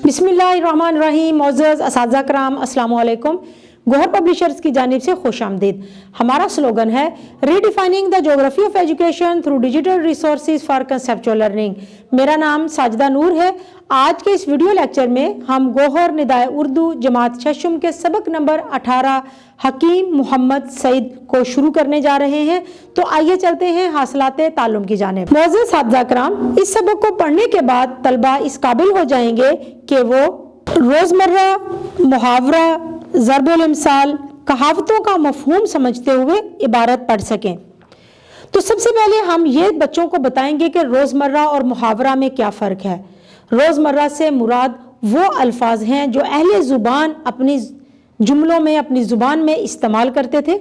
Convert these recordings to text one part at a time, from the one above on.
बिस्मिल्लाहिर्रहमानिर्रहीम। मोअज़्ज़ज़ असातिज़ा कराम, अस्सलामु अलैकुम। गौहर पब्लिशर्स की जानिब से खुश आमदीद। हमारा स्लोगन है redefining the geography of education through digital resources for conceptual learning. मेरा नाम साजिदा नूर है। आज के इस वीडियो लेक्चर में हम गौहर निदाए उर्दू जमात शशुम के सबक नंबर 18 हकीम मोहम्मद सईद को शुरू करने जा रहे हैं। तो आइए चलते हैं हासिलाते ताल्लुम की जानिब। मोअज़्ज़ज़ साथिया कराम, इस सबक को पढ़ने के बाद तलबा इस काबिल हो जाएंगे कि वो रोज़मर्रा, मुहावरा, ज़रबुल इम्साल, कहावतों का मफ़हूम समझते हुए इबारत पढ़ सकें। तो सबसे पहले हम ये बच्चों को बताएंगे कि रोज़मर्रा और मुहावरा में क्या फ़र्क है। रोज़मर्रा से मुराद वो अल्फाज हैं जो अहले ज़ुबान अपनी जुमलों में, अपनी ज़ुबान में इस्तेमाल करते थे।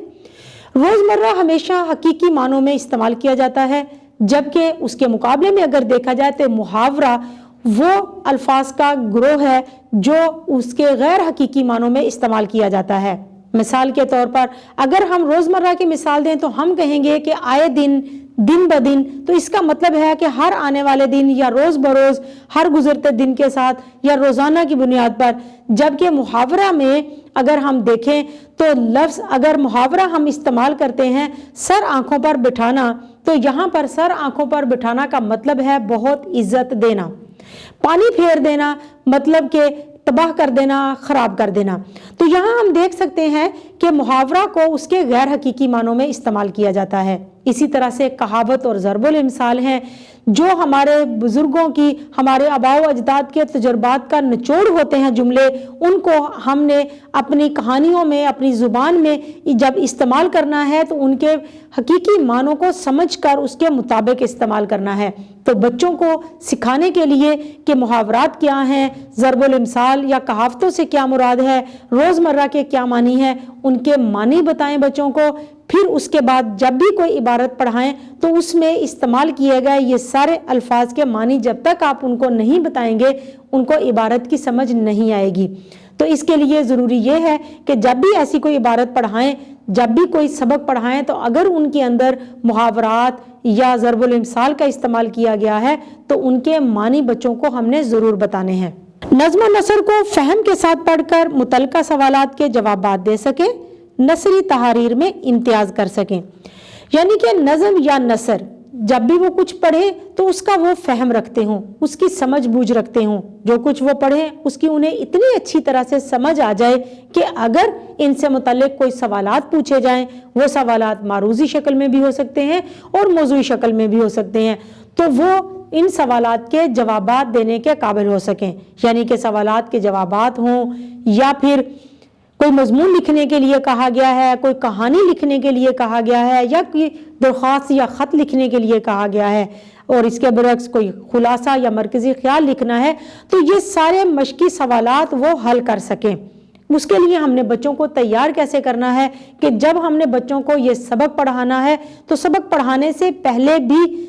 रोज़मर्रा हमेशा हकीकी मानों में इस्तेमाल किया जाता है, जबकि उसके मुकाबले में अगर देखा जाए तो मुहावरा वो अल्फाज का ग्रोह है जो उसके गैर हकीकी मानों में इस्तेमाल किया जाता है। मिसाल के तौर पर अगर हम रोज़मर्रा की मिसाल दें तो हम कहेंगे कि आए दिन, दिन ब दिन, तो इसका मतलब है कि हर आने वाले दिन या रोज़ बरोज़, हर गुजरते दिन के साथ या रोज़ाना की बुनियाद पर। जबकि मुहावरा में अगर हम देखें तो लफ्ज़ अगर मुहावरा हम इस्तेमाल करते हैं सर आँखों पर बिठाना, तो यहाँ पर सर आँखों पर बिठाना का मतलब है बहुत इज्जत देना। पानी फेर देना मतलब कि तबाह कर देना, ख़राब कर देना। तो यहाँ हम देख सकते हैं कि मुहावरा को उसके गैर हकीकी मानों में इस्तेमाल किया जाता है। इसी तरह से कहावत और ज़रबुल इम्साल हैं जो हमारे बुज़ुर्गों की, हमारे आबाओ अजदाद के तजुर्बात का निचोड़ होते हैं जुमले, उनको हमने अपनी कहानियों में, अपनी ज़ुबान में जब इस्तेमाल करना है तो उनके हकीकी मानों को समझकर उसके मुताबिक इस्तेमाल करना है। तो बच्चों को सिखाने के लिए कि मुहावरात क्या हैं, ज़रबुल इम्साल या कहावतों से क्या मुराद है, रोज़मर्रा के क्या मानी है, उनके मानी बताएं बच्चों को। फिर उसके बाद जब भी कोई इबारत पढ़ाएं तो उसमें इस्तेमाल किए गए ये सारे अल्फाज के मानी जब तक आप उनको नहीं बताएंगे उनको इबारत की समझ नहीं आएगी। तो इसके लिए ज़रूरी ये है कि जब भी ऐसी कोई इबारत पढ़ाएं, जब भी कोई सबक पढ़ाएं, तो अगर उनके अंदर मुहावरात या ज़रबुल इम्साल का इस्तेमाल किया गया है तो उनके मानी बच्चों को हमने ज़रूर बताने हैं। नज़्म व नसर को फ़हम के साथ पढ़कर मुतल्लिका सवालात के जवाबात दे सकें, नसरी तहारीर में इम्तियाज़ कर सकें। यानी कि नज़म या नसर जब भी वो कुछ पढ़े तो उसका वो फ़हम रखते हों, उसकी समझ बूझ रखते हों। जो कुछ वो पढ़ें उसकी उन्हें इतनी अच्छी तरह से समझ आ जाए कि अगर इनसे मुतल्लिक कोई सवालात पूछे जाएं, वो सवालात मारूज़ी शक्ल में भी हो सकते हैं और मौज़ूई शक्ल में भी हो सकते हैं, तो वो इन सवालात के जवाबात देने के काबिल हो सकें। यानी कि सवालात के जवाबात हों या फिर कोई मजमून लिखने के लिए कहा गया है, कोई कहानी लिखने के लिए कहा गया है, या कोई दरख्वास्त या ख़त लिखने के लिए कहा गया है और इसके बरक्स कोई खुलासा या मरकज़ी ख्याल लिखना है, तो ये सारे मशकी सवालात वो हल कर सकें। उसके लिए हमने बच्चों को तैयार कैसे करना है कि जब हमने बच्चों को ये सबक पढ़ाना है तो सबक पढ़ाने से पहले भी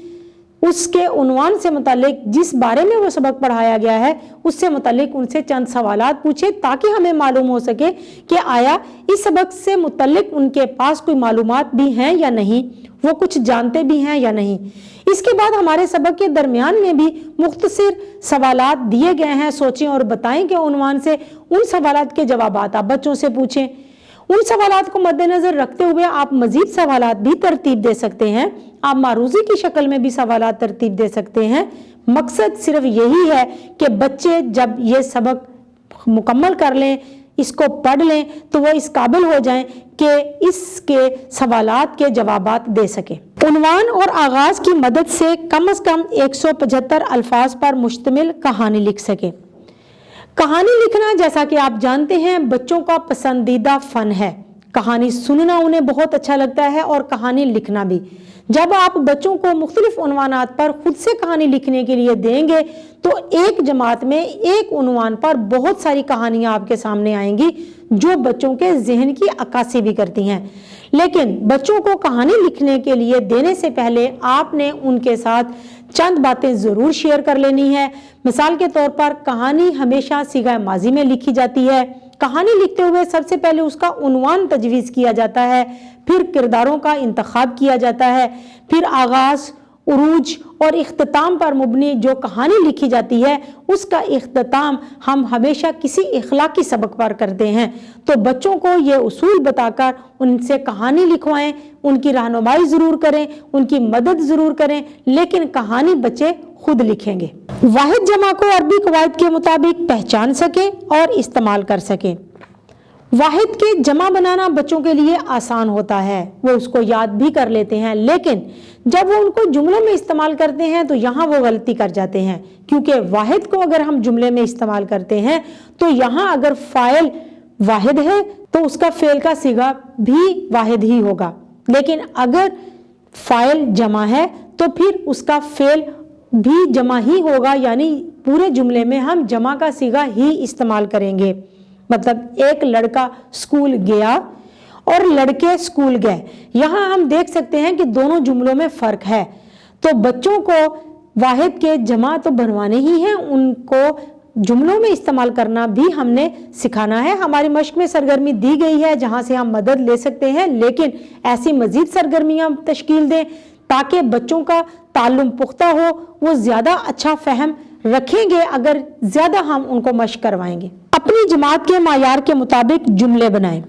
उसके उन्वान से मुतालिक जिस बारे में वो सबक पढ़ाया गया है उससे मुतालिक उनसे चंद सवालात पूछे, ताकि हमें मालूम हो सके कि आया इस सबक से मुतालिक उनके पास कोई मालूमात भी हैं या नहीं, वो कुछ जानते भी हैं या नहीं। इसके बाद हमारे सबक के दरमियान में भी मुख्तसर सवालात दिए गए हैं, सोचें और बताएं के उन्वान से उन सवालात के जवाबात आप बच्चों से पूछें। उन सवालात को मद्देनजर रखते हुए आप मजीद सवालात भी तरतीब दे सकते हैं, आप मारूज़ी की शक्ल में भी सवालात तरतीब दे सकते हैं। मकसद सिर्फ यही है कि बच्चे जब ये सबक मुकम्मल कर लें, इसको पढ़ लें, तो वो इस काबिल हो जाएं कि इसके सवालात के जवाबात दे सकें। उन्वान और आगाज़ की मदद से कम 175 अल्फाज पर मुश्तमिल कहानी लिख सकें। कहानी लिखना जैसा कि आप जानते हैं बच्चों का पसंदीदा फ़न है। कहानी सुनना उन्हें बहुत अच्छा लगता है और कहानी लिखना भी। जब आप बच्चों को मुख्तलिफ उन्वानात पर खुद से कहानी लिखने के लिए देंगे तो एक जमात में एक उन्वान पर बहुत सारी कहानियां आपके सामने आएंगी जो बच्चों के जहन की अक्कासी भी करती हैं। लेकिन बच्चों को कहानी लिखने के लिए देने से पहले आपने उनके साथ चंद बातें ज़रूर शेयर कर लेनी है। मिसाल के तौर पर कहानी हमेशा सीगा माजी में लिखी जाती है। कहानी लिखते हुए सबसे पहले उसका उन्वान तजवीज़ किया जाता है, फिर किरदारों का इंतखाब किया जाता है, फिर आगाज़ उरूज और इख्तिताम पर मुबनी जो कहानी लिखी जाती है उसका इख्तिताम हम हमेशा किसी इखलाकी सबक पर करते हैं। तो बच्चों को ये उसूल बताकर उनसे कहानी लिखवाएं, उनकी रहनुमाई ज़रूर करें, उनकी मदद ज़रूर करें, लेकिन कहानी बच्चे खुद लिखेंगे। वाहिद जमा को अरबी कवायद के मुताबिक पहचान सकें और इस्तेमाल कर सकें। वाहिद के जमा बनाना बच्चों के लिए आसान होता है, वो उसको याद भी कर लेते हैं, लेकिन जब वो उनको जुमलों में इस्तेमाल करते हैं तो यहाँ वो गलती कर जाते हैं, क्योंकि वाहिद को अगर हम जुमले में इस्तेमाल करते हैं तो यहाँ अगर फाइल वाहिद है तो उसका फेल का सिगा भी वाहिद ही होगा, लेकिन अगर फाइल जमा है तो फिर उसका फेल भी जमा ही होगा, यानी पूरे जुमले में हम जमा का सिगा ही इस्तेमाल करेंगे। मतलब एक लड़का स्कूल गया और लड़के स्कूल गए, यहाँ हम देख सकते हैं कि दोनों जुमलों में फ़र्क है। तो बच्चों को वाहिद के जमा तो बनवाने ही हैं, उनको जुमलों में इस्तेमाल करना भी हमने सिखाना है। हमारी मश्क में सरगर्मी दी गई है जहाँ से हम मदद ले सकते हैं, लेकिन ऐसी मज़ीद सरगर्मियाँ तश्कील दें ताकि बच्चों का ताल्लुम पुख्ता हो, वो ज़्यादा अच्छा फ़हम रखेंगे अगर ज़्यादा हम उनको मश्क करवाएंगे। अपनी जमात के मायार के मुताबिक जुमले बनाएं।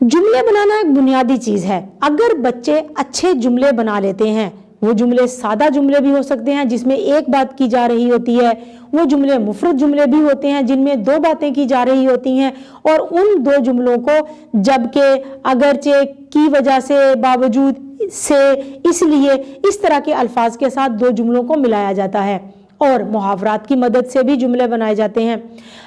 जुमले बनाना एक बुनियादी चीज़ है। अगर बच्चे अच्छे जुमले बना लेते हैं, वो जुमले सादा जुमले भी हो सकते हैं जिसमें एक बात की जा रही होती है, वो जुमले मुफरद जुमले भी होते हैं जिनमें दो बातें की जा रही होती हैं, और उन दो जुमलों को जबकि अगरचे की वजह से बावजूद से इसलिए इस तरह के अल्फाज के साथ दो जुमलों को मिलाया जाता है, और मुहावरात की मदद से भी जुमले बनाए जाते हैं।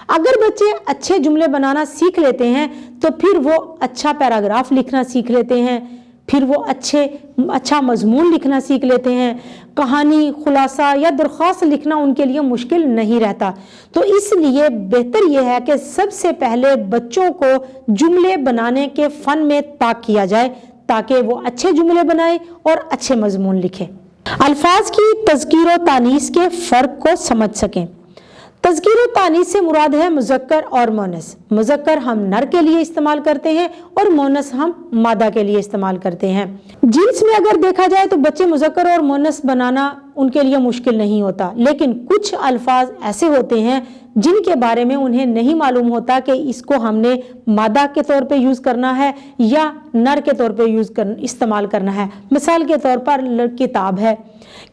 अगर बच्चे अच्छे जुमले बनाना सीख लेते हैं तो फिर वो अच्छा पैराग्राफ लिखना सीख लेते हैं, फिर वो अच्छा मजमून लिखना सीख लेते हैं, कहानी, खुलासा या दरख्वास्त लिखना उनके लिए मुश्किल नहीं रहता। तो इसलिए बेहतर यह है कि सबसे पहले बच्चों को जुमले बनाने के फ़न में ताक किया जाए ताकि वो अच्छे जुमले बनाए और अच्छे मजमून लिखें। अल्फाज की तज़कीर और तानीस के फ़र्क को समझ सकें। तज़कीर और तानीस से मुराद है मुज़क्कर और मोनस। मुज़क्कर हम नर के लिए इस्तेमाल करते हैं और मोनस हम मादा के लिए इस्तेमाल करते हैं। जिन्स में अगर देखा जाए तो बच्चे मुज़क्कर और मोनस बनाना उनके लिए मुश्किल नहीं होता, लेकिन कुछ अल्फाज ऐसे होते हैं जिनके बारे में उन्हें नहीं मालूम होता कि इसको हमने मादा के तौर पे यूज़ करना है या नर के तौर पे इस्तेमाल करना है। मिसाल के तौर पर किताब है,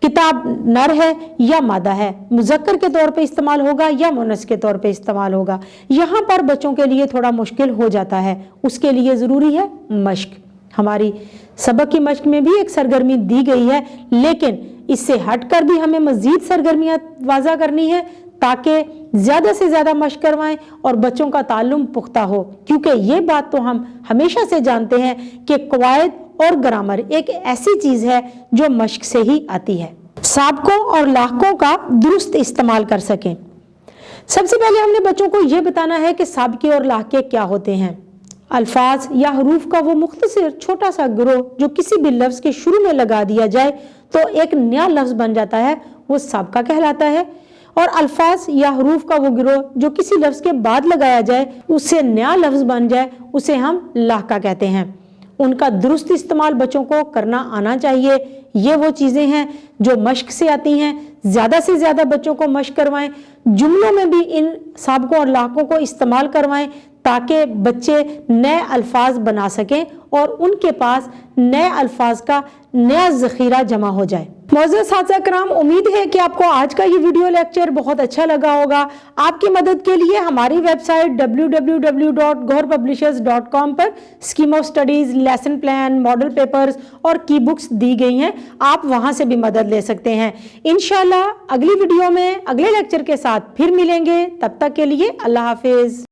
किताब नर है या मादा है, मुज़क्कर के तौर पे इस्तेमाल होगा या मुन्नस के तौर पे इस्तेमाल होगा। यहाँ पर बच्चों के लिए थोड़ा मुश्किल हो जाता है, उसके लिए ज़रूरी है मश्क। हमारी सबक की मश्क में भी एक सरगर्मी दी गई है, लेकिन इससे हटकर भी हमें मज़ीद सरगर्मियाँ वाज़ा करनी है ताकि ज़्यादा से ज़्यादा मश्क करवाएं और बच्चों का ताल्लुम पुख्ता हो, क्योंकि ये बात तो हम हमेशा से जानते हैं कि कवायद और ग्रामर एक ऐसी चीज़ है जो मश्क से ही आती है। साबकों और लाहकों का दुरुस्त इस्तेमाल कर सकें। सबसे पहले हमने बच्चों को ये बताना है कि साबके और लाहके क्या होते हैं। अल्फाज या हरूफ का वो मुख्तसर छोटा सा गिरोह जो किसी भी लफ्ज़ के शुरू में लगा दिया जाए तो एक नया लफ्ज़ बन जाता है, वो साबका कहलाता है। और अल्फाज या हरूफ का वो गिरोह जो किसी लफ्ज़ के बाद लगाया जाए उससे नया लफ्ज़ बन जाए, उसे हम लाहका कहते हैं। उनका दुरुस्त इस्तेमाल बच्चों को करना आना चाहिए। ये वो चीज़ें हैं जो मश्क से आती हैं। ज़्यादा से ज़्यादा बच्चों को मश्क करवाएं, जुमलों में भी इन साबकों और लाहकों को इस्तेमाल करवाएं ताकि बच्चे नए अल्फाज बना सकें और उनके पास नए अल्फाज का नया ज़ख़ीरा जमा हो जाए। मौजूद साथिया कराम, उम्मीद है कि आपको आज का ये वीडियो लेक्चर बहुत अच्छा लगा होगा। आपकी मदद के लिए हमारी वेबसाइट www.goharpublishers.com पर scheme of studies, lesson plan, model papers और की बुक्स दी गई हैं। आप वहां से भी मदद ले सकते हैं। इंशाल्लाह अगली वीडियो में अगले लेक्चर के साथ फिर मिलेंगे। तब तक के लिए अल्लाह हाफिज़।